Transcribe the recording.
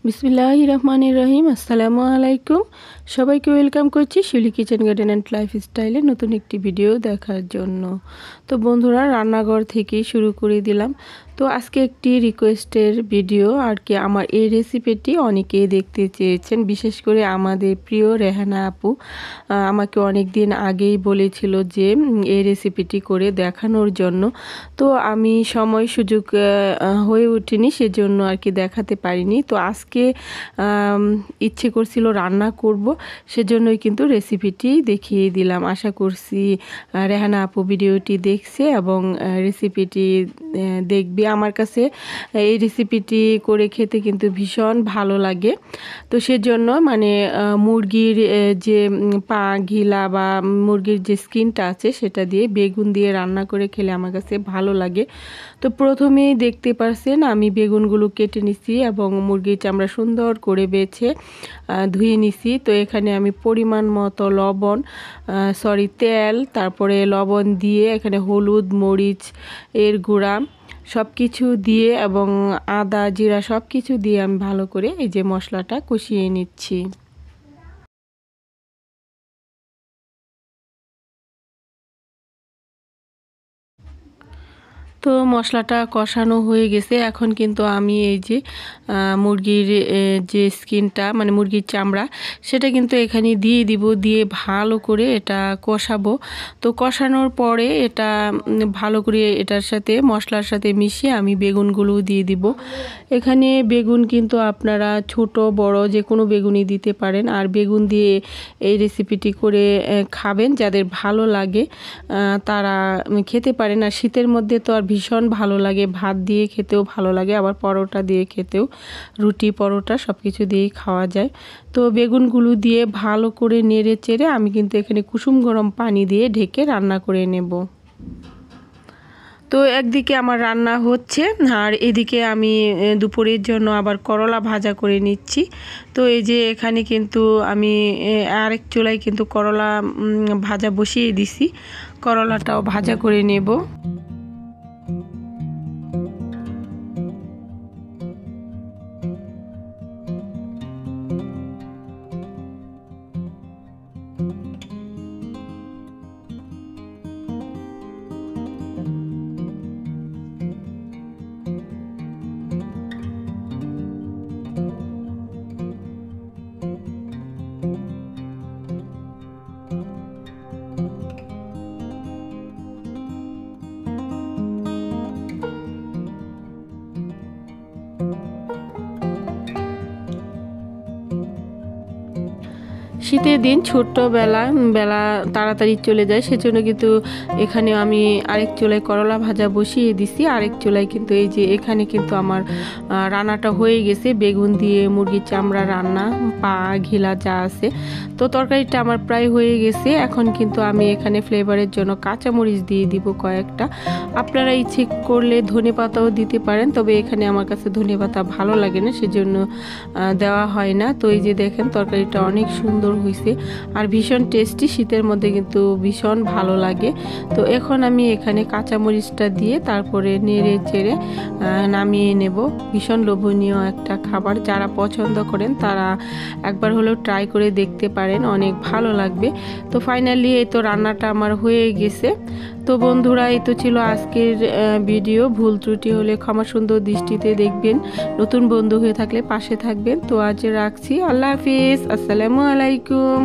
বিসমিল্লাহির রহমানির রহিম। আসসালামু আলাইকুম। সবাইকে ওয়েলকাম করছি শিউলি কিচেন গার্ডেন অ্যান্ড লাইফস্টাইলে নতুন একটি ভিডিও দেখার জন্য। তো বন্ধুরা, রান্নাঘর থেকেই শুরু করে দিলাম। তো আজকে একটি রিকোয়েস্টের ভিডিও আর কি। আমার এই রেসিপিটি অনেকেই দেখতে চেয়েছেন, বিশেষ করে আমাদের প্রিয় রেহানা আপু আমাকে অনেক দিন আগেই বলেছিল যে এই রেসিপিটি করে দেখানোর জন্য। তো আমি সময় সুযোগ হয়ে ওঠেনি, সেজন্য আর কি দেখাতে পারিনি। তো আজকে ইচ্ছে করছিল রান্না করব, সেজন্যই কিন্তু রেসিপিটি দেখিয়ে দিলাম। আশা করছি রেহানা আপু ভিডিওটি দেখছে এবং রেসিপিটি দেখবে। আমার কাছে এই রেসিপিটি করে খেতে কিন্তু ভীষণ ভালো লাগে। তো সেজন্য মানে মুরগির যে পা ঘিলা বা মুরগির যে স্কিনটা আছে সেটা দিয়ে বেগুন দিয়ে রান্না করে খেলে আমার কাছে ভালো লাগে। তো প্রথমেই দেখতে পারছেন আমি বেগুনগুলো কেটে নিছি এবং মুরগির চামড়া সুন্দর করে বেছে ধুয়ে নিছি। তো এখানে আমি পরিমাণ মতো তেল, তারপরে লবণ দিয়ে এখানে হলুদ, মরিচ এর গুঁড়া সব কিছু দিয়ে এবং আদা জিরা সব কিছু দিয়ে আমি ভালো করে এই যে মশলাটা কষিয়ে নিচ্ছি। তো মশলাটা কষানো হয়ে গেছে। এখন কিন্তু আমি এই যে মুরগির যে স্কিনটা মানে মুরগির চামড়া সেটা কিন্তু এখানে দিয়ে দিব, দিয়ে ভালো করে এটা কষাবো। তো কষানোর পরে এটা ভালো করে এটার সাথে মশলার সাথে মিশিয়ে আমি বেগুনগুলো দিয়ে দিব। এখানে বেগুন কিন্তু আপনারা ছোট বড় যে কোনো বেগুনই দিতে পারেন। আর বেগুন দিয়ে এই রেসিপিটি করে খাবেন, যাদের ভালো লাগে তারা খেতে পারেন। আর শীতের মধ্যে তো আর ভীষণ ভালো লাগে, ভাত দিয়ে খেতেও ভালো লাগে, আবার পরোটা দিয়ে খেতেও, রুটি পরোটা সব কিছু দিয়েই খাওয়া যায়। তো বেগুনগুলো দিয়ে ভালো করে নেড়ে চেড়ে আমি কিন্তু এখানে কুসুম গরম পানি দিয়ে ঢেকে রান্না করে নেব। তো একদিকে আমার রান্না হচ্ছে আর এদিকে আমি দুপুরের জন্য আবার করলা ভাজা করে নিচ্ছি। তো এই যে এখানে কিন্তু আমি আরেক চুলায় কিন্তু করলা ভাজা বসিয়ে দিছি, করলাটাও ভাজা করে নেব। শীতের দিন বেলা তাড়াতাড়ি চলে যায়, সেজন্য কিন্তু এখানে আমি আরেক চুলায় করলা ভাজা বসিয়ে দিছি। আরেক চুলায় কিন্তু এই যে এখানে কিন্তু আমার রান্নাটা হয়ে গেছে, বেগুন দিয়ে মুরগির চামড়া রান্না, পা ঘিলা যা আছে। তো তরকারিটা আমার প্রায় হয়ে গেছে। এখন কিন্তু আমি এখানে ফ্লেভারের জন্য কাঁচামরিচ দিয়ে দিব কয়েকটা। আপনারা ইচ্ছে করলে ধনেপাতাও দিতে পারেন, তবে এখানে আমার কাছে ধনেপাতা ভালো লাগে না, সেজন্য দেওয়া হয় না। তো এই যে দেখেন তরকারিটা অনেক সুন্দর হয়েছে আর ভীষণ টেস্টি, শীতের মধ্যে কিন্তু ভীষণ ভালো লাগে। তো এখন আমি এখানে কাঁচামরিচটা দিয়ে তারপরে নেড়ে চেড়ে নামিয়ে নেব। ভীষণ লোভনীয় একটা খাবার, যারা পছন্দ করেন তারা একবার হলেও ট্রাই করে দেখতে পারেন, অনেক ভালো লাগবে। তো ফাইনালি এই তো রান্নাটা আমার হয়ে গেছে। তো বন্ধুরা, এই তো ছিল আজকের ভিডিও। ভুল ত্রুটি হলে ক্ষমা সুন্দর দৃষ্টিতে দেখবেন, নতুন বন্ধু হয়ে থাকলে পাশে থাকবেন। তো আজ রাখছি, আল্লাহ হাফিজ, আসসালামু আলাইকুম।